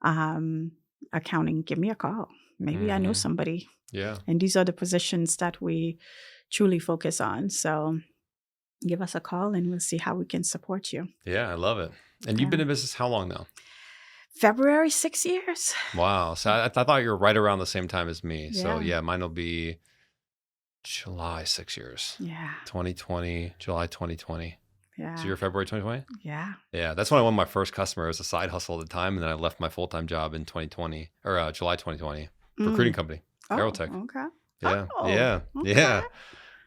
accounting, give me a call. Maybe I know somebody. Yeah. And these are the positions that we truly focus on. So give us a call and we'll see how we can support you. Yeah, I love it. And you've been in business how long now? February, 6 years. Wow. So I thought you were right around the same time as me. Yeah. So yeah, mine will be July, 6 years. Yeah. 2020, July 2020. Yeah. So you're February 2020? Yeah. Yeah. That's when I won my first customer as a side hustle at the time. And then I left my full-time job in 2020 or July 2020, recruiting company, Aerotech. Okay. Yeah. Oh, yeah. okay. Yeah.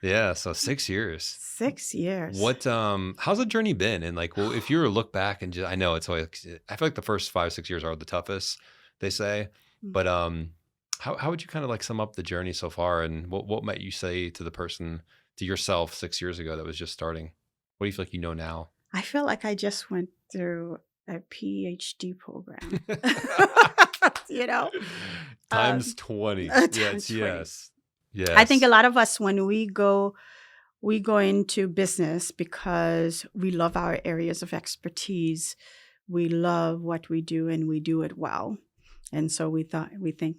Yeah. So 6 years. 6 years. What, how's the journey been? And like, well, if you were to look back and I know it's always, I feel like the first 5-6 years are the toughest, they say, but, how would you kind of like sum up the journey so far? And what might you say to to yourself 6 years ago that was just starting? What do you feel like you know now? I feel like I just went through a PhD program. Times 20. times Yes, 20. yes. Yes. I think a lot of us, when we go into business because we love our areas of expertise. We love what we do and we do it well. And so we think,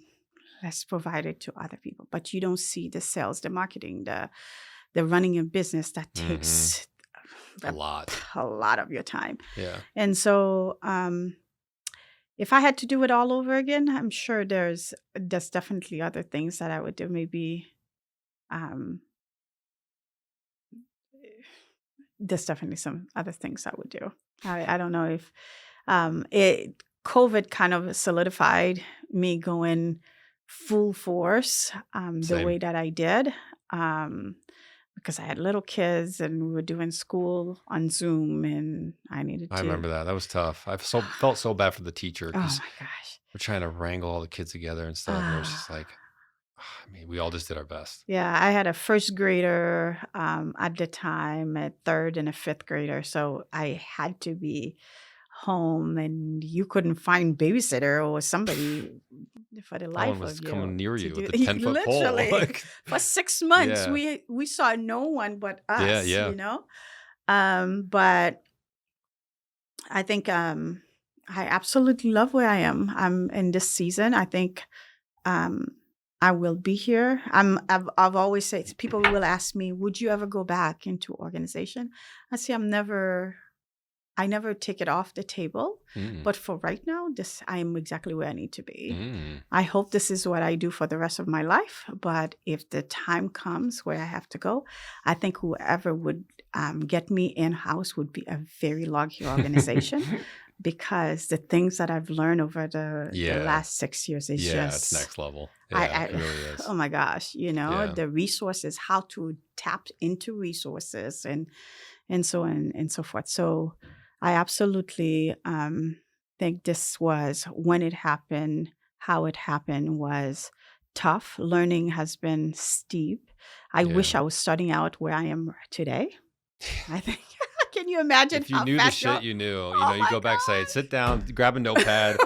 let's provide it to other people. But you don't see the sales, the marketing, the running a business that takes a lot of your time. Yeah. And so if I had to do it all over again, I'm sure there's definitely other things that I would do. Maybe there's definitely some other things I would do. I don't know if COVID kind of solidified me going full force the Same. way that I did. Because I had little kids and we were doing school on Zoom and I remember that. That was tough. I felt so bad for the teacher Oh my because gosh. we're trying to wrangle all the kids together and stuff. And it was just like, I mean, we all just did our best. Yeah, I had a first grader at the time, a third and a fifth grader. So I had to be home and you couldn't find babysitter or somebody for the No life one was of you. coming near to you do- with a 10-foot pole. Literally, Like, for 6 months, yeah. we saw no one but us, Yeah. you know? But I think I absolutely love where I am. I'm in this season. I think I will be here. I've always said, people will ask me, would you ever go back into organization? I say I never take it off the table. But for right now, I am exactly where I need to be. I hope this is what I do for the rest of my life. But if the time comes where I have to go, I think whoever would get me in-house would be a very lucky organization. Because the things that I've learned over the last 6 years is it's next level. Yeah, it really is. Oh my gosh, the resources, how to tap into resources and so on and so forth. So I absolutely think this was, when it happened, how it happened was tough. Learning has been steep. I wish I was starting out where I am today. I think. Can you imagine? If you knew the shit you knew, you go back, say, sit down, grab a notepad.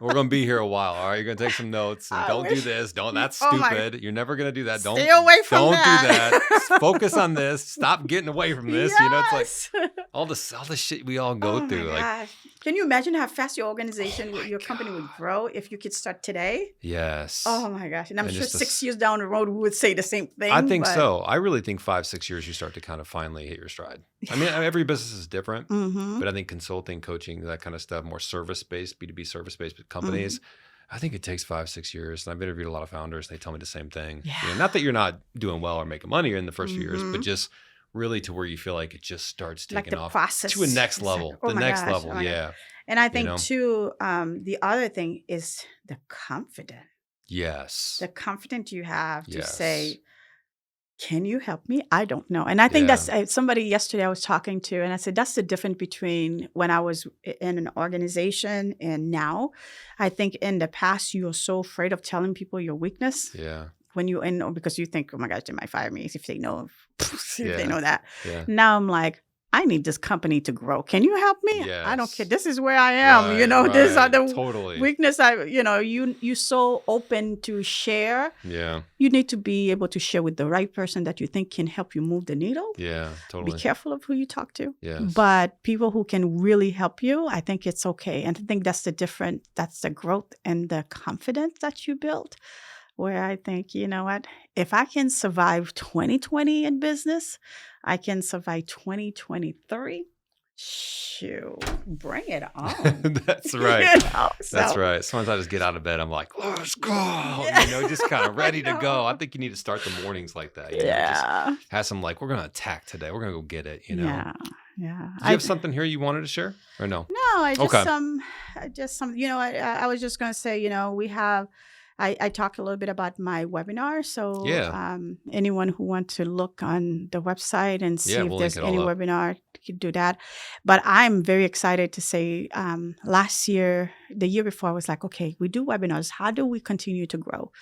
We're going to be here a while. All right. You're going to take some notes and don't do this. That's stupid. You're never going to do that. Stay away from that. Do that. Focus on this. Stop getting away from this. It's like all the shit we all go through. Like, can you imagine how fast your organization, your company would grow if you could start today? Yes. Oh my gosh. And I'm sure 6 years down the road, we would say the same thing. I think so. I really think 5-6 years, you start to kind of finally hit your stride. I mean, every business is different, but I think consulting, coaching, that kind of stuff, more service-based, B2B service-based companies, I think it takes 5-6 years. And I've interviewed a lot of founders and they tell me the same thing. Yeah. Not that you're not doing well or making money in the first few years, but just really to where you feel like it just starts taking off process to a next level. Like, Yeah. And I think too, the other thing is the confidence. Yes. The confidence you have to say, can you help me? I don't know. And I think that's somebody yesterday I was talking to, and I said, that's the difference between when I was in an organization and now. I think in the past, you were so afraid of telling people your weakness. Yeah. When you because you think, oh my gosh, they might fire me if they know they know that. Yeah. Now I'm like, I need this company to grow. Can you help me? Yes. I don't care. This is where I am. These are the weakness. You so open to share. Yeah. You need to be able to share with the right person that you think can help you move the needle. Yeah, totally. Be careful of who you talk to. Yes. But people who can really help you, I think it's okay. And I think that's the growth and the confidence that you build. Where I think, you know what, if I can survive 2020 in business, I can survive 2023. Shoot, bring it on. That's right. That's So- right. Sometimes I just get out of bed. I'm like, let's go. Just kind of ready to go. I think you need to start the mornings like that. Yeah. Just have some we're going to attack today. We're going to go get it. Yeah. Do you have something here you wanted to share or no? No, I just Okay. I was just going to say, we have. I talked a little bit about my webinar. So anyone who wants to look on the website and see if there's any webinar, can do that. But I'm very excited to say last year, the year before, I was like, okay, we do webinars. How do we continue to grow?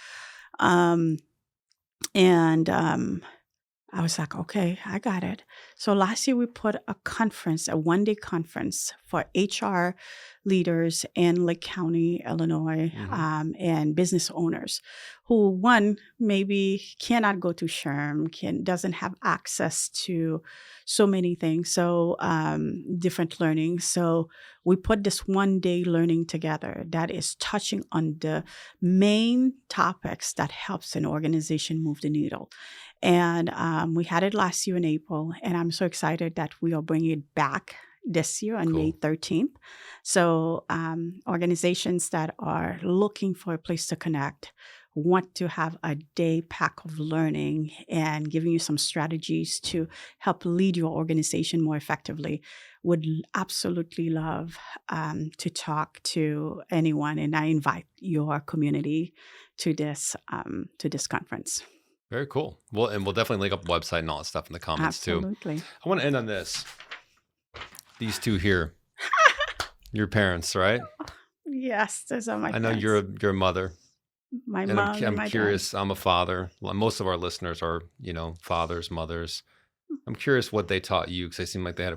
I was like, okay, I got it. So last year we put a one-day conference for HR leaders in Lake County, Illinois, and business owners who, one, maybe cannot go to SHRM, doesn't have access to so many things, so different learning. So we put this 1-day learning together that is touching on the main topics that helps an organization move the needle. And we had it last year in April, and I'm so excited that we are bringing it back this year on May 13th. So organizations that are looking for a place to connect, want to have a day pack of learning and giving you some strategies to help lead your organization more effectively, would absolutely love to talk to anyone. And I invite your community to this conference. Very cool. Well, and we'll definitely link up the website and all that stuff in the comments too. Absolutely. I want to end on this. These two here, your parents, right? Yes, those are my I know parents. you're a mother. My And mom and I'm my curious. dad. I'm a father. Most of our listeners are, fathers, mothers. I'm curious what they taught you, because they seem like they had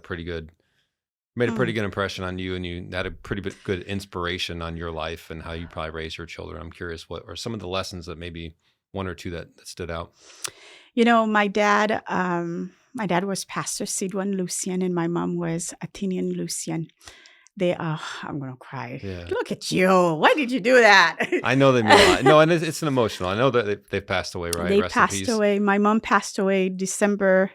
made a pretty good impression on you, and you had a pretty good inspiration on your life and how you probably raised your children. I'm curious, what are some of the lessons that maybe one or two that stood out? My dad was Pastor Sidwan Lucian, and my mom was Athenian Lucian. They are, I'm going to cry. Yeah. Look at you. Why did you do that? I know they mean a lot. No, and it's an emotional. I know that they've passed away, right? They Rest in passed peace. away. My mom passed away December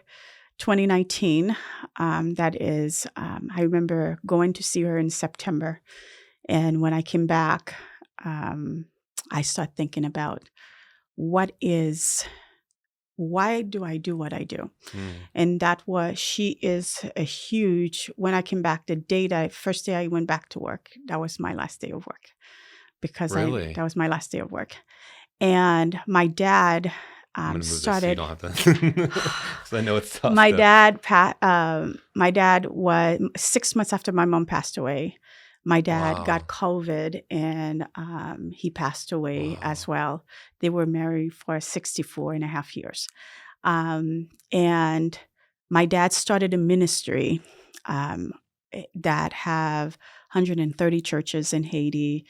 2019. That is, I remember going to see her in September. And when I came back, I started thinking about why do I do what I do? And she is a huge, when I came back, first day I went back to work, that was my last day of work. Because Really? that was my last day of work. And my dad I'm gonna move started. This so you don't have to, because I know it's tough. My dad was 6 months after my mom passed away. My dad got COVID, and he passed away as well. They were married for 64 and a half years. And my dad started a ministry that have 130 churches in Haiti,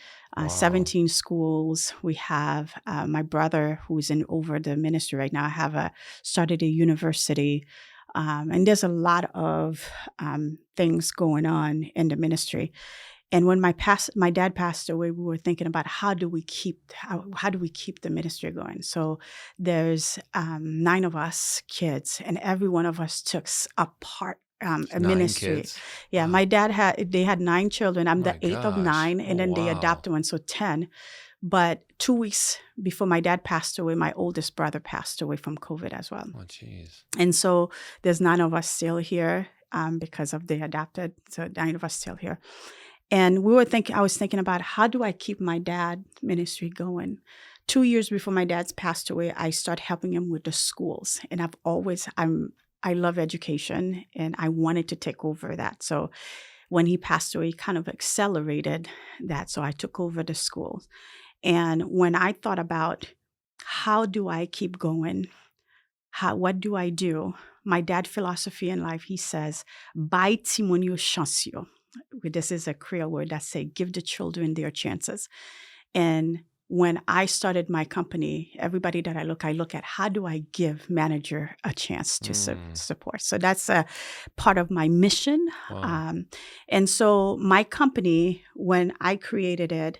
17 schools. We have my brother, who's over the ministry right now, started a university. And there's a lot of things going on in the ministry. And when my dad passed away, we were thinking about how do we keep the ministry going. So there's 9 of us kids, and every one of us took a part. A ministry. Kids. Yeah, Wow. my dad had 9 children. I'm the 8th of 9, and then they wow. adopted one, so 10. But 2 weeks before my dad passed away, my oldest brother passed away from COVID as well. Oh, jeez. And so there's 9 of us still here because of they adopted. So 9 of us still here. And I was thinking about, how do I keep my dad ministry going? 2 years before my dad's passed away, I started helping him with the schools. And I love education, and I wanted to take over that. So when he passed away, kind of accelerated that. So I took over the schools. And when I thought about, how do I keep going? What do I do? My dad's philosophy in life, he says, "Bai timonio chansio." This is a Creole word that says, give the children their chances. And when I started my company, everybody that I look at, how do I give manager a chance to support? So that's a part of my mission. Wow. And so my company, when I created it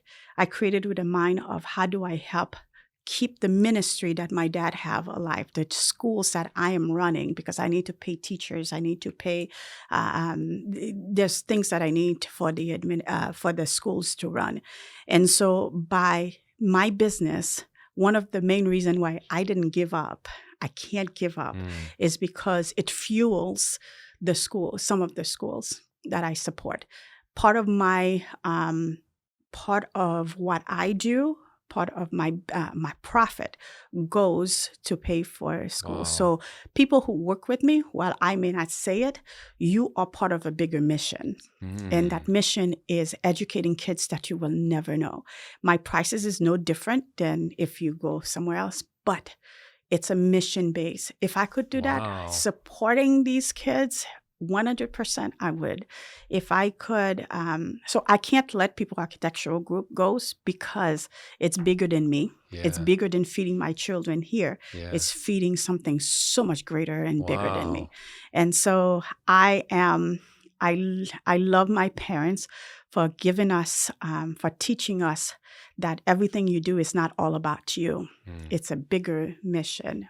with a mind of, how do I help keep the ministry that my dad have alive, the schools that I am running, because I need to pay teachers, I need to pay, there's things that I need for the schools to run. And so by my business, one of the main reasons why I didn't give up, I can't give up, is because it fuels the school, some of the schools that I support. Part of what I do, part of my profit goes to pay for school. Wow. So people who work with me, while I may not say it, you are part of a bigger mission. And that mission is educating kids that you will never know. My prices is no different than if you go somewhere else, but it's a mission base. If I could do that, supporting these kids, 100% I would. If I could, so I can't let People Architectural Group go, because it's bigger than me. Yeah. It's bigger than feeding my children here. Yeah. It's feeding something so much greater and bigger than me. And so I am I love my parents for giving us, for teaching us that everything you do is not all about you. It's a bigger mission.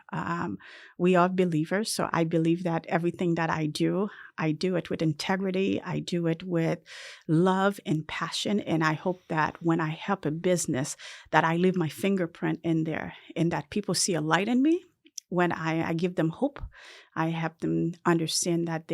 We are believers, so I believe that everything that I do it with integrity. I do it with love and passion, and I hope that when I help a business, that I leave my fingerprint in there, and that people see a light in me. When I give them hope, I help them understand that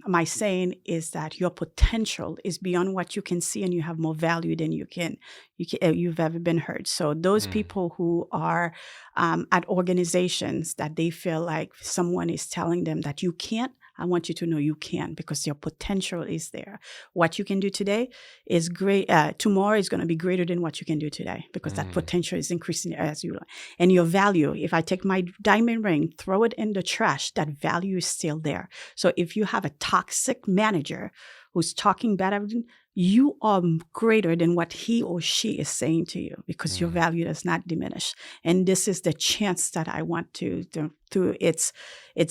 my saying is that your potential is beyond what you can see, and you have more value than you've ever been heard. So those people who are at organizations that they feel like someone is telling them that you can't, I want you to know you can, because your potential is there. What you can do today is great. Tomorrow is going to be greater than what you can do today, because that potential is increasing as you learn. And your value, if I take my diamond ring, throw it in the trash, that value is still there. So if you have a toxic manager who's talking bad about you, you are greater than what he or she is saying to you, because your value does not diminish. And this is the chance that I want to it's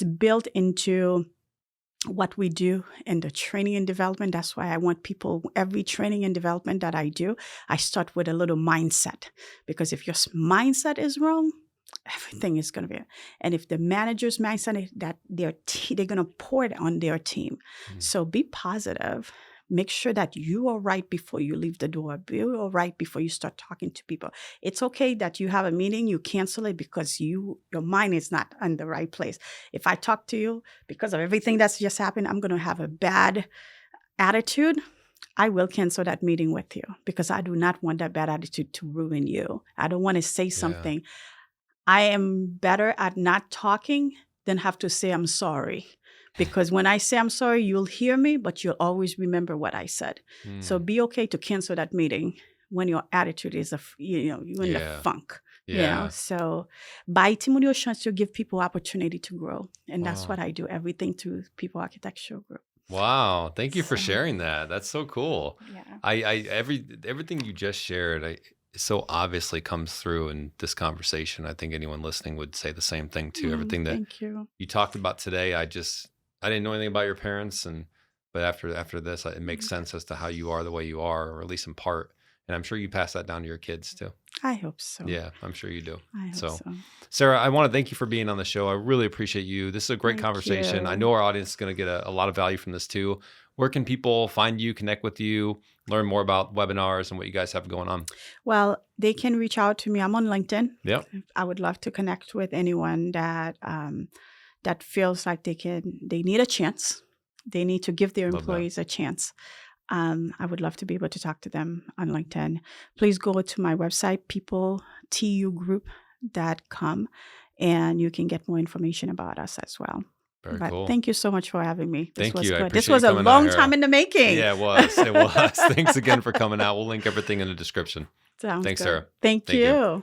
built into what we do in the training and development. That's why I want people, every training and development that I do, I start with a little mindset, because if your mindset is wrong, everything is going to be. And if the manager's mindset is that they're going to pour it on their team. So be positive. Make sure that you are right before you leave the door. Be all right before you start talking to people. It's okay that you have a meeting, you cancel it because your mind is not in the right place. If I talk to you because of everything that's just happened, I'm going to have a bad attitude. I will cancel that meeting with you, because I do not want that bad attitude to ruin you. I don't want to say something. I am better at not talking than have to say I'm sorry. Because when I say I'm sorry, you'll hear me, but you'll always remember what I said. So be okay to cancel that meeting when your attitude is, you're in the funk. So by Timothy chance to give people opportunity to grow. And that's what I do, everything to People Architectural Group. Wow. Thank you for sharing that. That's so cool. Yeah. Everything you just shared, so obviously comes through in this conversation. I think anyone listening would say the same thing too. Everything that you talked about today, I didn't know anything about your parents, but after this, it makes sense as to how you are the way you are, or at least in part. And I'm sure you pass that down to your kids too. I hope so. Yeah, I'm sure you do. I hope so. Sarah, I want to thank you for being on the show. I really appreciate you. This is a great conversation. I know our audience is going to get a lot of value from this too. Where can people find you, connect with you, learn more about webinars and what you guys have going on? Well, they can reach out to me. I'm on LinkedIn. Yep. I would love to connect with anyone that feels like they need a chance. They need to give their employees a chance. I would love to be able to talk to them on LinkedIn. Please go to my website, peopletugroup.com, and you can get more information about us as well. Very cool. Thank you so much for having me. Thank you. Good. This was a long time in the making. Yeah, it was. It was. Thanks again for coming out. We'll link everything in the description. Sounds Thanks, good. Sarah. Thank you.